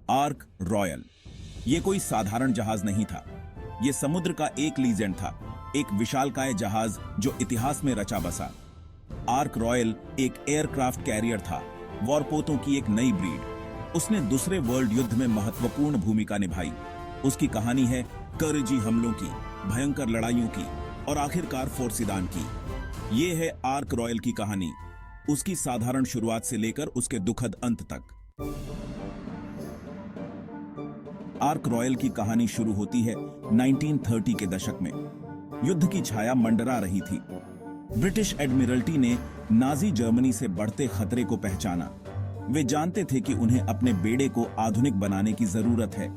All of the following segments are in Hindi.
Ark Royal. ये कोई साधारण जहाज नहीं था। ये समुद्र का एक लीजेंड था, एक विशालकाय जहाज जो इतिहास में रचा बसा। आर्क रॉयल एक एयरक्राफ्ट कैरियर था, वॉरपोतों की एक नई ब्रीड। उसने दूसरे वर्ल्ड युद्ध में महत्वपूर्ण भूमिका निभाई। उसकी कहानी है करजी हमलों की, भयंकर लड़ाइयों की और आखिरकार फोर्ट सीडान की। ये है आर्क रॉयल की कहानी, उसकी साधारण शुरुआत से लेकर उसके दुखद अंत तक। आर्क रॉयल की कहानी शुरू होती है 1930 के दशक में। युद्ध की छाया मंडरा रही थी। ब्रिटिश एडमिरल्टी ने नाजी जर्मनी से बढ़ते खतरे को पहचाना। वे जानते थे कि उन्हें अपने बेड़े को आधुनिक बनाने की जरूरत है।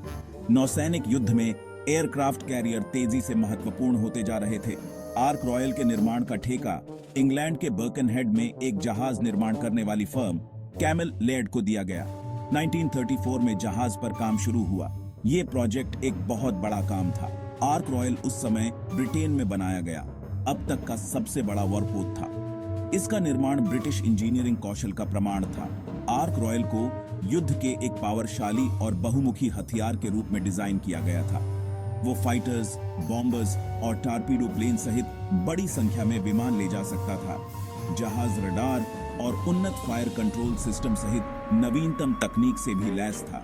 नौसैनिक युद्ध में एयरक्राफ्ट कैरियर तेजी से महत्वपूर्ण होते जा रहे थे। आर्क रॉयल के निर्माण का ठेका इंग्लैंड के बर्कनहेड में एक जहाज निर्माण करने वाली फर्म कैमल लेड को दिया गया। 1934 में जहाज पर काम शुरू हुआ। ये प्रोजेक्ट एक बहुत बड़ा काम था। आर्क रॉयल उस समय ब्रिटेन में बनाया गया अब तक का सबसे बड़ा वॉरपोत था। इसका निर्माण ब्रिटिश इंजीनियरिंग कौशल का प्रमाण था। आर्क रॉयल को युद्ध के एक पावरशाली और बहुमुखी हथियार के रूप में डिजाइन किया गया था। वो फाइटर्स, बॉम्बर्स और टारपीडो प्लेन सहित बड़ी संख्या में विमान ले जा सकता था। जहाज रडार और उन्नत फायर कंट्रोल सिस्टम सहित नवीनतम तकनीक से भी लैस था।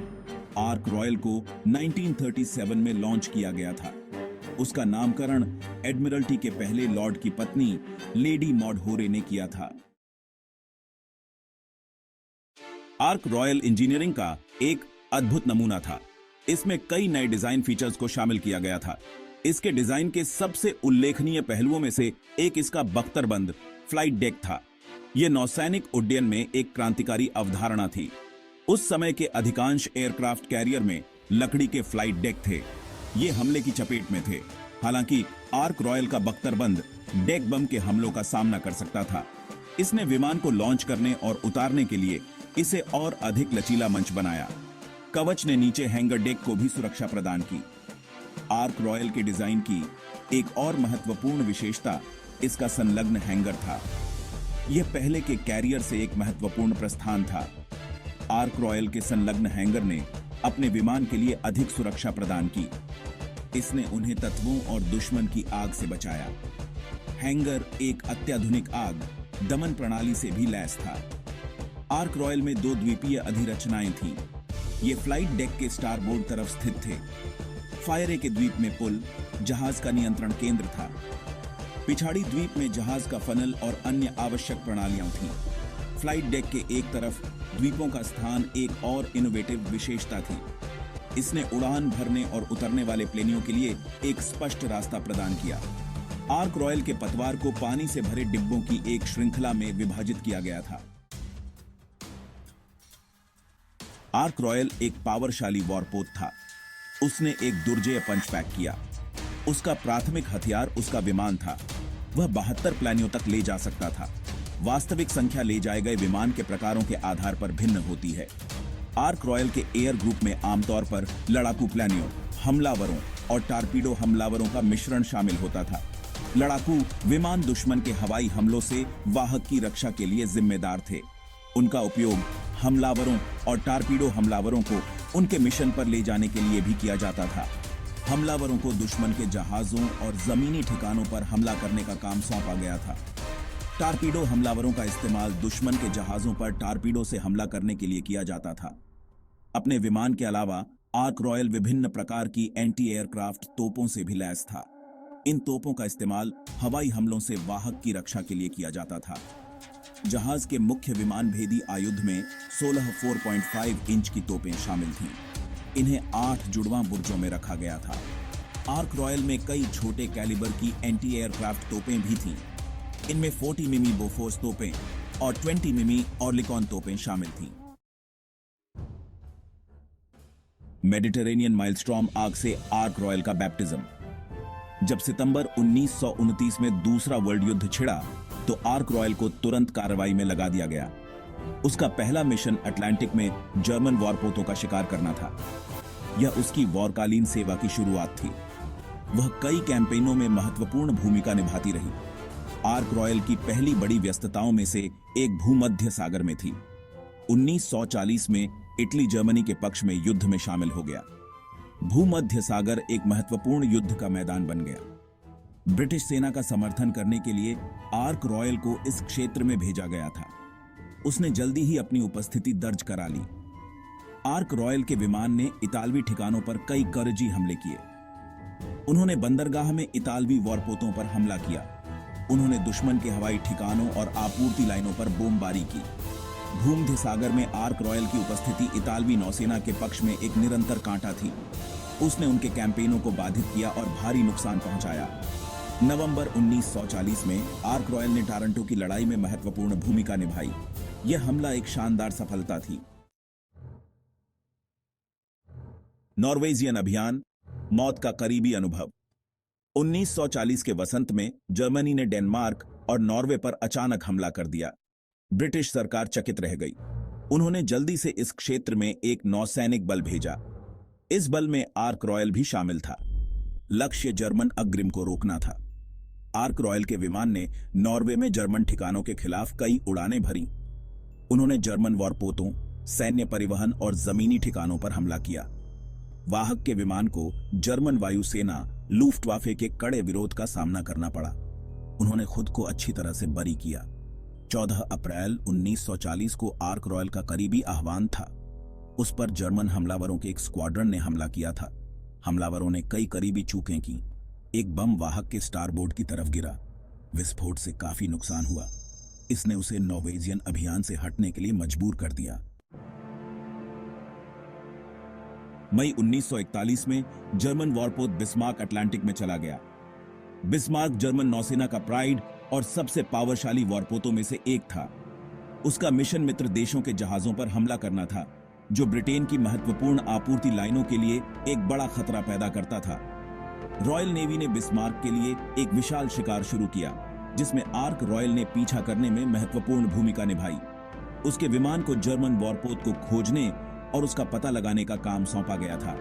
आर्क रॉयल को 1937 में लॉन्च किया गया था। उसका नामकरण एडमिरल्टी के पहले लॉर्ड की पत्नी लेडी मॉड होरे ने किया था। आर्क रॉयल इंजीनियरिंग का एक अद्भुत नमूना था। इसमें कई नए डिजाइन फीचर्स को शामिल किया गया था। इसके डिजाइन के सबसे उल्लेखनीय पहलुओं में से एक इसका बख्तरबंद फ्लाइट डेक था। यह नौसैनिक उड्डयन में एक क्रांतिकारी अवधारणा थी। उस समय के अधिकांश एयरक्राफ्ट कैरियर में लकड़ी के फ्लाइट डेक थे। ये हमले की चपेट में थे। हालांकि आर्क रॉयल का बख्तरबंद डेक बम के हमलों का सामना कर सकता था। इसने विमान को लॉन्च करने और उतारने के लिए इसे और अधिक लचीला मंच बनाया। कवच ने नीचे हैंगर डेक को भी सुरक्षा प्रदान की। आर्क रॉयल के डिजाइन की एक और महत्वपूर्ण विशेषता इसका संलग्न हैंगर था। यह पहले के कैरियर से एक महत्वपूर्ण प्रस्थान था। आर्क रॉयल के संलग्न हैंगर ने अपने विमान के लिए अधिक सुरक्षा प्रदान की। इसने उन्हें तत्वों और दुश्मन की आग से बचाया। हैंगर एक अत्याधुनिक आग दमन प्रणाली से भी लैस था। आर्क रॉयल में 2 द्वीपीय अधिरचनाएं थीं। ये फ्लाइट डेक के स्टारबोर्ड तरफ स्थित थे। फायरे के द्वीप में पुल, जहाज का नियंत्रण केंद्र था। पिछाड़ी द्वीप में जहाज का फनल और अन्य आवश्यक प्रणालियां थीं। फ्लाइट डेक के एक तरफ द्वीपों का स्थान एक और इनोवेटिव विशेषता थी। इसने उड़ान भरने और उतरने वाले प्लेनियों के लिए एक स्पष्ट रास्ता प्रदान किया। आर्क रॉयल के पतवार को पानी से भरे डिब्बों की एक श्रृंखला में विभाजित किया गया था। आर्क रॉयल एक पावरशाली वॉरपोत था। उसने एक दुर्जेय पंच पैक किया। उसका प्राथमिक हथियार उसका विमान था। वह 72 प्लानियों तक ले जा सकता था। वास्तविक संख्या ले जाए गए विमान के प्रकारों के आधार पर भिन्न होती है। आर्क रॉयल के एयर ग्रुप में आमतौर पर लड़ाकू प्लानियों, हमलावरों और टारपीडो हमलावरों का मिश्रण शामिल होता था। लड़ाकू विमान दुश्मन के हवाई हमलों से वाहक की रक्षा के लिए जिम्मेदार थे। उनका उपयोग हमलावरों और टारपीडो हमलावरों को उनके मिशन पर ले जाने के लिए भी किया जाता था। हमलावरों को दुश्मन के जहाजों और जमीनी ठिकानों पर हमला करने का काम सौंपा गया था। टारपीडो हमलावरों का इस्तेमाल दुश्मन के जहाजों पर टारपीडो से हमला करने के लिए किया जाता था। अपने विमान के अलावा आर्क रॉयल विभिन्न प्रकार की एंटी एयरक्राफ्ट तोपों से भी लैस था। इन तोपों का इस्तेमाल हवाई हमलों से वाहक की रक्षा के लिए किया जाता था। जहाज के मुख्य विमान भेदी आयुध में 16 4.5 इंच की तोपें शामिल थीं। इन्हें 8 जुड़वां बुर्जों में रखा गया था। आर्क रॉयल में कई छोटे कैलिबर की एंटी एयरक्राफ्ट तोपें भी थीं। इनमें 40 मिमी बोफोर्स तोपें और 20 मिमी ऑर्लिकॉन तोपें शामिल थीं। मेडिटेरेनियन माइलस्टॉर्म आग से आर्क रॉयल का बैप्टिज्म। जब सितंबर 1929 में दूसरा वर्ल्ड युद्ध छिड़ा तो आर्क रॉयल को तुरंत कार्रवाई में लगा दिया गया। उसका पहला मिशन अटलांटिक में जर्मन वॉरपोतों का शिकार करना था। यह उसकी वॉरकालीन सेवा की शुरुआत थी। वह कई कैंपेनों में महत्वपूर्ण भूमिका निभाती रही। आर्क रॉयल की पहली बड़ी व्यस्तताओं में से एक भूमध्य सागर में थी। 1940 में इटली जर्मनी के पक्ष में युद्ध में शामिल हो गया। भूमध्य सागर एक महत्वपूर्ण युद्ध का मैदान बन गया। ब्रिटिश सेना का समर्थन करने के लिए आर्क रॉयल को इस क्षेत्र में भेजा गया था। उसने जल्दी ही अपनी उपस्थिति दर्ज करा ली। आर्क रॉयल के विमान ने इतालवी ठिकानों पर कई करजी हमले किए। उन्होंने बंदरगाह में इतालवी वॉरपोतों पर हमला किया। उन्होंने दुश्मन के हवाई ठिकानों और आपूर्ति लाइनों पर बमबारी की। भूमध्य सागर में आर्क रॉयल की उपस्थिति इतालवी नौसेना के पक्ष में एक निरंतर कांटा थी। उसने उनके कैंपेनों को बाधित किया और भारी नुकसान पहुंचाया। नवंबर 1940 में आर्क रॉयल ने टारंटो की लड़ाई में महत्वपूर्ण भूमिका निभाई। यह हमला एक शानदार सफलता थी। नॉर्वेजियन अभियान, मौत का करीबी अनुभव। 1940 के वसंत में जर्मनी ने डेनमार्क और नॉर्वे पर अचानक हमला कर दिया। ब्रिटिश सरकार चकित रह गई। उन्होंने जल्दी से इस क्षेत्र में एक नौसैनिक बल भेजा। इस बल में आर्क रॉयल भी शामिल था। लक्ष्य जर्मन अग्रिम को रोकना था। आर्क रॉयल के विमान ने नॉर्वे में जर्मन ठिकानों के खिलाफ कई उड़ानें भरी। उन्होंने जर्मन वॉरपोतों, सैन्य परिवहन और जमीनी ठिकानों पर हमला किया। वाहक के विमान को जर्मन वायुसेना लूफ्टवाफे के कड़े विरोध का सामना करना पड़ा। उन्होंने खुद को अच्छी तरह से बरी किया। 14 अप्रैल 1940 को आर्क रॉयल का करीबी आह्वान था। उस पर जर्मन हमलावरों के एक स्क्वाड्रन ने हमला किया था। हमलावरों ने कई करीबी चूकें की। एक बम वाहक के स्टारबोर्ड की तरफ गिरा। विस्फोट से काफी नुकसान हुआ। इसने उसे नॉर्वेजियन अभियान से हटने के लिए मजबूर कर दिया। मई 1941 में जर्मन वॉरपोत बिस्मार्क अटलांटिक में चला गया। बिस्मार्क जर्मन नौसेना का प्राइड और सबसे पावरशाली वॉरपोतों में से एक था। उसका मिशन मित्र देशों के जहाजों पर हमला करना था, जो ब्रिटेन की महत्वपूर्ण आपूर्ति लाइनों के लिए एक बड़ा खतरा पैदा करता था। रॉयल नेवी ने बिस्मार्क के लिए एक विशाल शिकार शुरू किया, जिसमें आर्क रॉयल ने पीछा करने में महत्वपूर्ण भूमिका निभाई। उसके विमान को जर्मन वॉरपोत को खोजने और उसका पता लगाने का काम सौंपा गया था।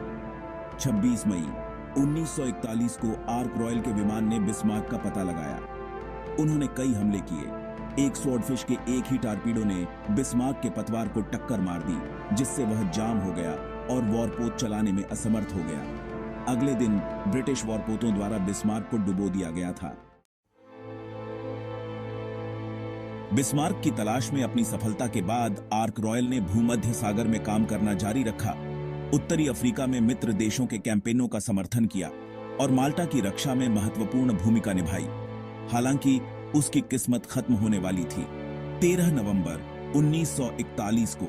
26 मई 1941 को आर्क रॉयल के विमान ने बिस्मार्क का पता लगाया। उन्होंने कई हमले किए। एक स्वॉर्डफिश के एक ही टारपीडो ने बिस्मार्क के पतवार को टक्कर मार दी, जिससे वह जाम हो गया और वॉरपोत चलाने में असमर्थ हो गया। अगले दिन ब्रिटिश वॉरपोतों द्वारा बिस्मार्क को डुबो दिया गया था। बिस्मार्क की तलाश में अपनी सफलता के बाद आर्क रॉयल ने भूमध्य सागर में काम करना जारी रखा। उत्तरी अफ्रीका में मित्र देशों के कैंपेनों का समर्थन किया और माल्टा की रक्षा में महत्वपूर्ण भूमिका निभाई। हालांकि उसकी किस्मत खत्म होने वाली थी। 13 नवंबर 1941 को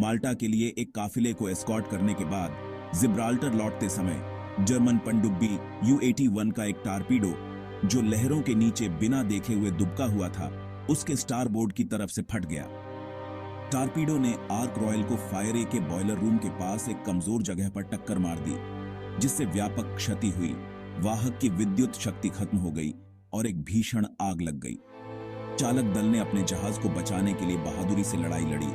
माल्टा के लिए एक काफिले को एस्कॉर्ट करने के बाद जिब्राल्टर लौटते समय जर्मन पनडुब्बी U-81 का एक टारपीडो, जो लहरों के नीचे बिना देखे हुए दुबका हुआ था, उसके स्टारबोर्ड की तरफ से फट गया। टारपीडो ने आर्क रॉयल को फायरे के बॉयलर रूम के पास एक कमजोर जगह पर टक्कर मार दी, जिससे व्यापक क्षति हुई। वाहक की विद्युत शक्ति खत्म हो गई और एक भीषण आग लग गई। चालक दल ने अपने जहाज को बचाने के लिए बहादुरी से लड़ाई लड़ी,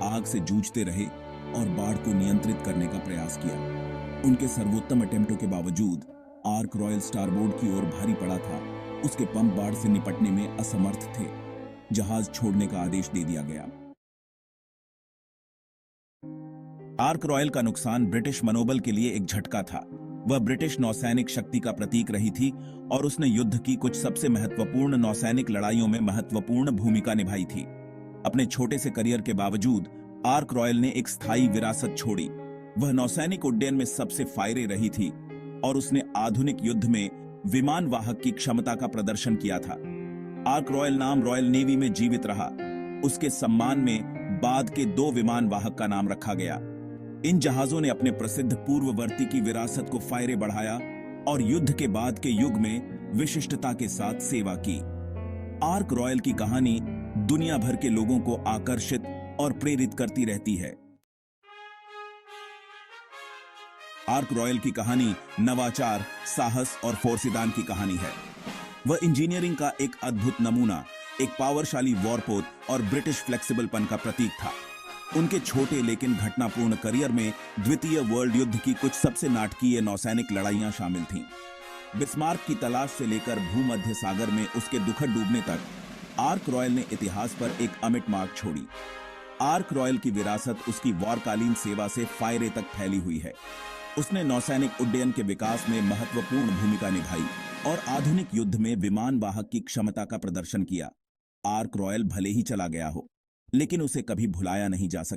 आग से जूझते रहे और बाढ़ को नियंत्रित करने का प्रयास किया। उनके सर्वोत्तम अटेम्प्टों के बावजूद आर्क रॉयल स्टारबोर्ड की ओर भारी पड़ा था। उसके पंप बाढ़ से निपटने में असमर्थ थे। जहाज छोड़ने का आदेश दे दिया गया। आर्क रॉयल का नुकसान ब्रिटिश मनोबल के लिए एक झटका था। वह ब्रिटिश नौसैनिक शक्ति का प्रतीक रही थी और उसने युद्ध की कुछ सबसे महत्वपूर्ण नौसैनिक लड़ाइयों में महत्वपूर्ण भूमिका निभाई थी। अपने छोटे से करियर के बावजूद आर्क रॉयल ने एक स्थायी विरासत छोड़ी। वह नौसैनिक उड्डयन में सबसे फायरे रही थी और उसने आधुनिक युद्ध में विमान वाहक की क्षमता का प्रदर्शन किया था। आर्क रॉयल नाम रॉयल नेवी में जीवित रहा। उसके सम्मान में बाद के 2 विमान वाहक का नाम रखा गया। इन जहाजों ने अपने प्रसिद्ध पूर्ववर्ती की विरासत को फायरे बढ़ाया और युद्ध के बाद के युग में विशिष्टता के साथ सेवा की। आर्क रॉयल की कहानी दुनिया भर के लोगों को आकर्षित और प्रेरित करती रहती है। आर्क रॉयल की कहानी नवाचार, साहस और फोर्सिदान की कहानी है। वह इंजीनियरिंग का एक अद्भुत नमूना, एक पावरशाली वॉरपोत और ब्रिटिश फ्लेक्सिबलपन का प्रतीक था। उनके छोटे लेकिन घटनापूर्ण करियर में द्वितीय वर्ल्ड युद्ध की कुछ सबसे नाटकीय नौसैनिक लड़ाइयां शामिल थीं। बिस्मार्क की तलाश से लेकर भूमध्य सागर में उसके दुखद डूबने तक आर्क रॉयल ने इतिहास पर एक अमिट मार्क छोड़ी। आर्क रॉयल की विरासत उसकी वारकालीन सेवा से फायरे तक फैली हुई है। उसने नौसैनिक उड्डयन के विकास में महत्वपूर्ण भूमिका निभाई और आधुनिक युद्ध में विमान वाहक की क्षमता का प्रदर्शन किया। आर्क रॉयल भले ही चला गया हो, लेकिन उसे कभी भुलाया नहीं जा सकता।